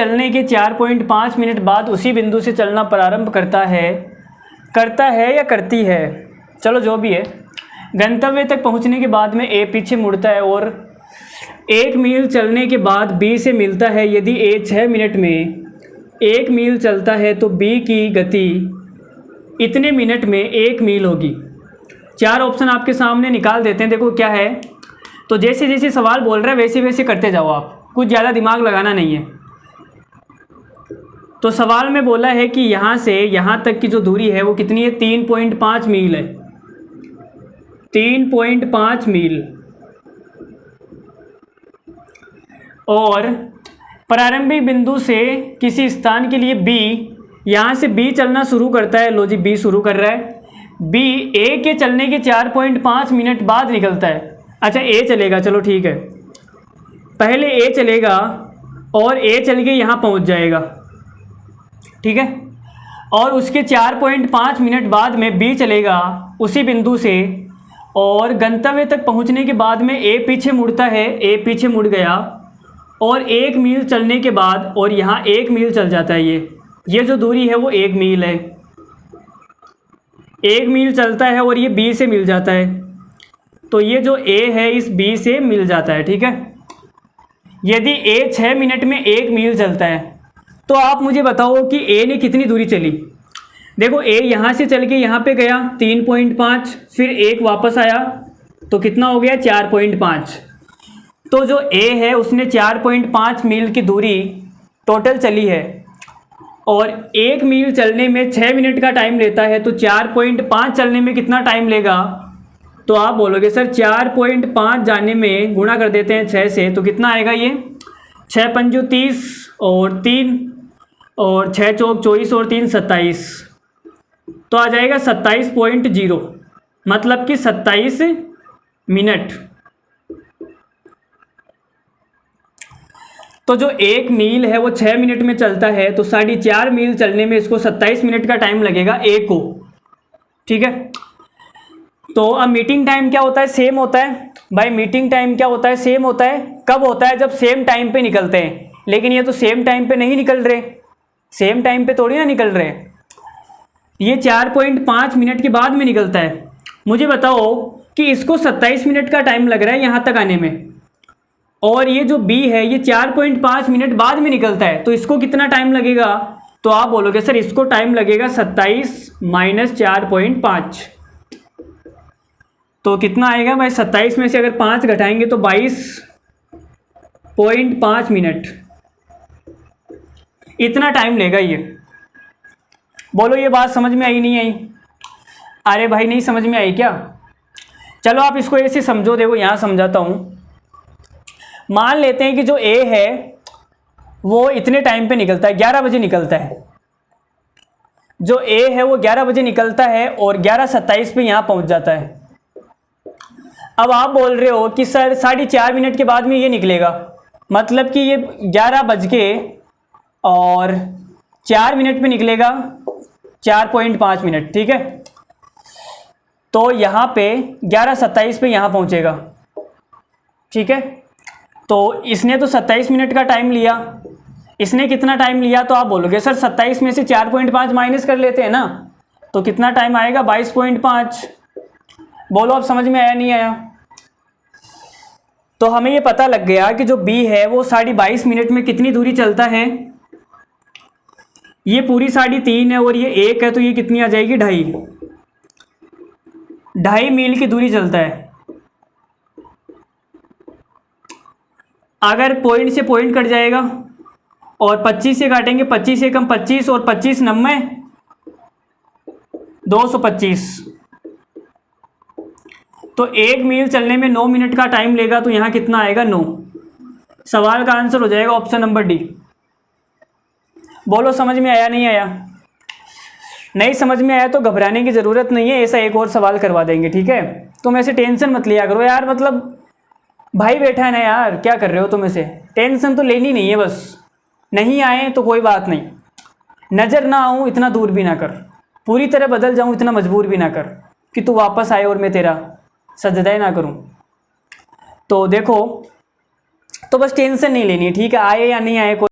चलने के 4.5 मिनट बाद उसी बिंदु से चलना प्रारंभ करता है या करती है, चलो जो भी है, गंतव्य तक पहुंचने के बाद में ए पीछे मुड़ता है और 1 मील चलने के बाद बी से मिलता है। यदि ए 6 मिनट में 1 मील चलता है तो बी की गति इतने मिनट में 1 मील होगी। 4 ऑप्शन आपके सामने निकाल देते हैं, देखो क्या है। तो जैसे जैसे सवाल बोल रहा है वैसे वैसे करते जाओ, आप कुछ ज़्यादा दिमाग लगाना नहीं है। तो सवाल में बोला है कि यहाँ से यहाँ तक की जो दूरी है वो कितनी है, 3.5 मील है, 3.5 मील। और प्रारंभिक बिंदु से किसी स्थान के लिए बी, यहाँ से बी चलना शुरू करता है, लो जी बी शुरू कर रहा है, बी ए के चलने के 4.5 मिनट बाद निकलता है। अच्छा ए चलेगा, चलो ठीक है, पहले ए चलेगा और ए चल के यहाँ पहुँच जाएगा, ठीक है, और उसके 4.5 मिनट बाद में बी चलेगा उसी बिंदु से, और गंतव्य तक पहुंचने के बाद में ए पीछे मुड़ता है, ए पीछे मुड़ गया और 1 मील चलने के बाद, और यहाँ 1 मील चल जाता है, ये जो दूरी है वो 1 मील है, 1 मील चलता है और ये बी से मिल जाता है। तो ये जो ए है इस बी से मिल जाता है, ठीक है। यदि ए 6 मिनट में 1 मील चलता है तो आप मुझे बताओ कि ए ने कितनी दूरी चली। देखो ए यहाँ से चल के यहाँ पे गया 3.5, फिर 1 वापस आया तो कितना हो गया 4.5। तो जो ए है उसने 4.5 मील की दूरी टोटल चली है, और 1 मील चलने में 6 मिनट का टाइम लेता है, तो 4.5 चलने में कितना टाइम लेगा। तो आप बोलोगे सर 4.5 जाने में गुणा कर देते हैं 6 से, तो कितना आएगा ये 6 पंजू 30 और 3 और 6 चौक 24 और 3 27, तो आ जाएगा 27.0, मतलब कि 27 मिनट। तो जो 1 मील है वो 6 मिनट में चलता है, तो 4.5 मील चलने में इसको 27 मिनट का टाइम लगेगा ए को, ठीक है। तो अब मीटिंग टाइम क्या होता है, सेम होता है भाई। मीटिंग टाइम क्या होता है, सेम होता है। कब होता है, जब सेम टाइम पे निकलते हैं। लेकिन ये तो सेम टाइम पे नहीं निकल रहे, सेम टाइम पे थोड़ी ना निकल रहे, ये 4.5 मिनट के बाद में निकलता है। मुझे बताओ कि इसको 27 मिनट का टाइम लग रहा है यहाँ तक आने में, और ये जो बी है ये 4.5 मिनट बाद में निकलता है, तो इसको कितना टाइम लगेगा। तो आप बोलोगे सर इसको टाइम लगेगा 27 माइनस 4.5, तो कितना आएगा भाई, 27 में से अगर 5 घटाएंगे तो 22.5 मिनट, इतना टाइम लेगा ये। बोलो ये बात समझ में आई नहीं आई। अरे भाई नहीं समझ में आई क्या, चलो आप इसको ऐसे समझो, देखो यहाँ समझाता हूँ। मान लेते हैं कि जो ए है वो इतने टाइम पे निकलता है, 11 बजे निकलता है। जो ए है वो 11 बजे निकलता है और 11:27 पे यहाँ पहुँच जाता है। अब आप बोल रहे हो कि सर 4.5 मिनट के बाद में ये निकलेगा, मतलब कि ये 11 बज के और 4 मिनट में निकलेगा, 4.5 मिनट, ठीक है। तो यहाँ पे 11:27 पे यहाँ पहुँचेगा, ठीक है। तो इसने तो 27 मिनट का टाइम लिया, इसने कितना टाइम लिया, तो आप बोलोगे सर 27 में से 4.5 माइनस कर लेते हैं ना, तो कितना टाइम आएगा 22.5। बोलो अब समझ में आया नहीं आया। तो हमें ये पता लग गया कि जो बी है वो 22.5 मिनट में कितनी दूरी चलता है। ये पूरी 3.5 है और ये 1 है, तो ये कितनी आ जाएगी 2.5 मील की दूरी चलता है। अगर पॉइंट से पॉइंट कट जाएगा और 25 से काटेंगे, 25 से कम 25 और 25 90, 225, तो 1 मील चलने में 9 मिनट का टाइम लेगा, तो यहाँ कितना आएगा 9। सवाल का आंसर हो जाएगा ऑप्शन नंबर डी। बोलो समझ में आया नहीं आया। नहीं समझ में आया तो घबराने की ज़रूरत नहीं है, ऐसा एक और सवाल करवा देंगे, ठीक है। तुम ऐसे टेंशन मत लिया करो यार, मतलब भाई बैठा है ना यार, क्या कर रहे हो तुम, ऐसे टेंशन तो लेनी नहीं है बस। नहीं आए तो कोई बात नहीं, नज़र ना आऊँ इतना दूर भी ना कर, पूरी तरह बदल जाऊँ इतना मजबूर भी ना कर कि तू वापस आए और मैं तेरा सजदा ना करूँ। तो देखो, तो बस टेंशन नहीं लेनी है, ठीक है। आए या नहीं आए